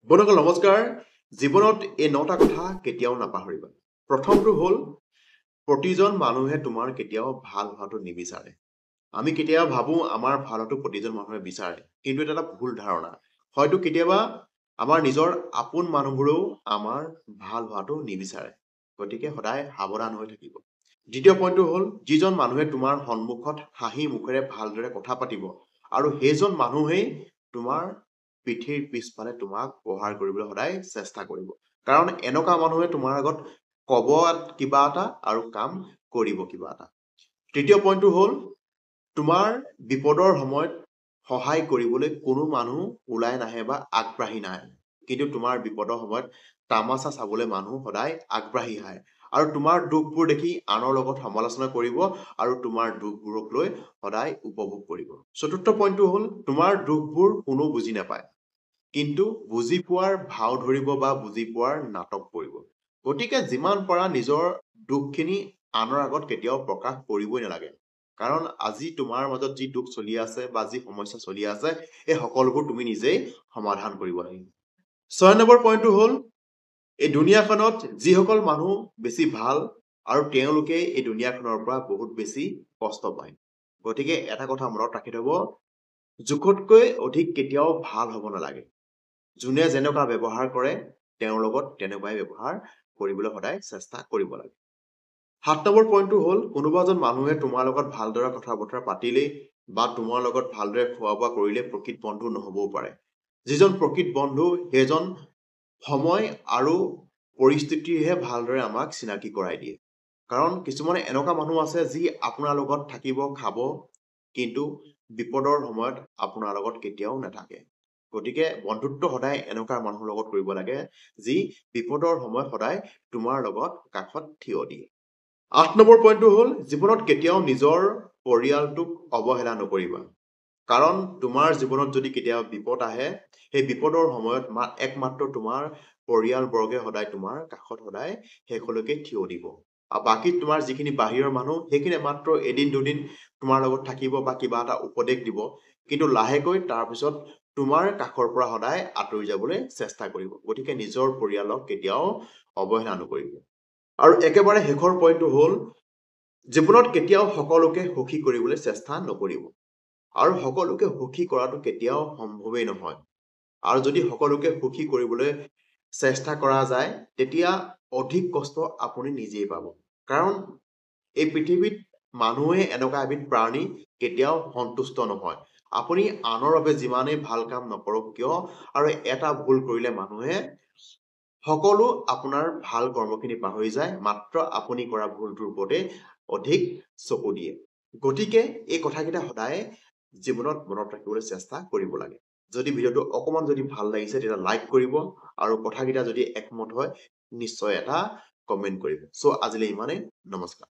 বন্ধুসকল নমস্কাৰ। জীৱনত এই ৯টা কথা কেতিয়াও নাপাহৰিবা। প্ৰথমটো হ'ল প্ৰতিজন মানুহে তোমাৰ কেতিয়াও ভাল হোৱাটো নিবিচাৰে। আমি কেতিয়াবা ভাবোঁ আমাৰ ভাল হোৱাটো প্ৰতিজন মানুহে বিচাৰে, কিন্তু এটা ভুল ধাৰণা। হয়তো কেতিয়াবা আমাৰ নিজৰ আপোন মানুহবোৰেও আমাৰ ভাল হোৱাটো নিবিচাৰে। গতিকে সদায় সাৱধান হৈ থাকিব। দ্বিতীয় পইণ্টটো হ'ল যিজন মানুহে তোমাৰ সন্মুখত হাঁহি মুখেৰে ভালদৰে কথা পাতিব আৰু সেইজন মানুহেই তোমাৰ পিঠিৰ পিছফালে তোমাক প্ৰহাৰ কৰিবলৈ সদায় চেষ্টা কৰিব। কাৰণ এনেকুৱা মানুহে তোমাৰ আগত ক'ব কিবা এটা আৰু কাম কৰিব কিবা এটা। তৃতীয় পইণ্টটো হ'ল তোমাৰ বিপদৰ সময়ত সহায় কৰিবলৈ কোনো মানুহ ওলাই নাহে বা আগবাঢ়ি নাহে, কিন্তু তোমাৰ বিপদৰ সময়ত তামাচা চাবলৈ মানুহ সদায় আগবাঢ়ি আহে আৰু তোমাৰ দুখবোৰ দেখি আনৰ লগত সমালোচনা কৰিব আৰু তোমাৰ দুখবোৰক লৈ সদায় উপভোগ কৰিব। চতুৰ্থ পইণ্টটো হ'ল তোমাৰ দুখবোৰ কোনো বুজি নাপায়, কিন্তু বুজি পোৱাৰ ভাও ধৰিব বা বুজি পোৱাৰ নাটক কৰিব। গতিকে যিমান পাৰা নিজৰ দুখখিনি আনৰ আগত কেতিয়াও প্ৰকাশ কৰিবই নালাগে। কাৰণ আজি তোমাৰ মাজত যি দুখ চলি আছে বা যি সমস্যা চলি আছে, এই সকলোবোৰ তুমি নিজেই সমাধান কৰিব লাগিব। ৬ নম্বৰ পইণ্টটো হ'ল এই দুনিয়াখনত যিসকল মানুহ বেছি ভাল আৰু তেওঁলোকে এই দুনিয়াখনৰ পৰা বহুত বেছি কষ্ট পায়। গতিকে এটা কথা মনত ৰাখি থ'ব, জোখতকৈ অধিক কেতিয়াও ভাল হ'ব নালাগে। যোনে যেনেকুৱা ব্যৱহাৰ কৰে তেওঁৰ লগত তেনেকুৱাই ব্যৱহাৰ কৰিবলৈ সদায় চেষ্টা কৰিব লাগে। ৭ নম্বৰ পইণ্টটো হ'ল কোনোবা এজন মানুহে তোমাৰ লগত ভালদৰে কথা বতৰা পাতিলেই বা তোমাৰ লগত ভালদৰে খোৱা বোৱা কৰিলে প্ৰকৃত বন্ধু নহ'বও পাৰে। যিজন প্ৰকৃত বন্ধু সেইজন সময় আৰু পৰিস্থিতিহে ভালদৰে আমাক চিনাকি কৰাই দিয়ে। কাৰণ কিছুমান এনেকুৱা মানুহ আছে যি আপোনাৰ লগত থাকিব, খাব, কিন্তু বিপদৰ সময়ত আপোনাৰ লগত কেতিয়াও নাথাকে। গতিকে বন্ধুত্ব সদায় এনেকুৱা মানুহৰ লগত কৰিব লাগে যি বিপদৰ সময়ত সদায় তোমাৰ লগত কাষত থিয় দিয়ে। ৮ নম্বৰ পইণ্টটো হ'ল জীৱনত কেতিয়াও নিজৰ পৰিয়ালটোক অৱহেলা নকৰিবা। কাৰণ তোমাৰ জীৱনত যদি কেতিয়াবা বিপদ আহে, সেই বিপদৰ সময়ত একমাত্ৰ তোমাৰ পৰিয়ালবৰ্গে সদায় তোমাৰ কাষত সদায় শেষলৈকে থিয় দিব। আৰু বাকী তোমাৰ যিখিনি বাহিৰৰ মানুহ সেইখিনি মাত্ৰ এদিন দুদিন তোমাৰ লগত থাকিব বা কিবা এটা উপদেশ দিব, কিন্তু লাহেকৈ তাৰপিছত তোমাৰ কাষৰ পৰা সদায় আঁতৰি যাবলৈ চেষ্টা কৰিব। গতিকে নিজৰ পৰিয়ালক কেতিয়াও অৱহেলা নকৰিব। আৰু একেবাৰে শেষৰ পইণ্টটো হ'ল জীৱনত কেতিয়াও সকলোকে সুখী কৰিবলৈ চেষ্টা নকৰিব। আৰু সকলোকে সুখী কৰাটো কেতিয়াও সম্ভৱেই নহয়। আৰু যদি সকলোকে সুখী কৰিবলৈ চেষ্টা কৰা যায় তেতিয়া অধিক কষ্ট আপুনি নিজেই পাব। কাৰণ এই পৃথিৱীত মানুহে এনেকুৱা এবিধ প্ৰাণী কেতিয়াও সন্তুষ্ট নহয়। আপুনি আনৰ বাবে যিমানেই ভাল কাম নকৰক কিয় আৰু এটা ভুল কৰিলে মানুহে সকলো আপোনাৰ ভাল কৰ্মখিনি পাহৰি যায়, মাত্ৰ আপুনি কৰা ভুলটোৰ ওপৰতে অধিক চকু দিয়ে। গতিকে এই কথাকেইটা সদায় জীৱনত মনত ৰাখিবলৈ চেষ্টা কৰিব লাগে। যদি ভিডিঅ'টো অকণমান যদি ভাল লাগিছে তেতিয়া লাইক কৰিব আৰু কথাকেইটা যদি একমত হয় নিশ্চয় এটা কমেণ্ট কৰিব। চ' আজিলৈ ইমানেই, নমস্কাৰ।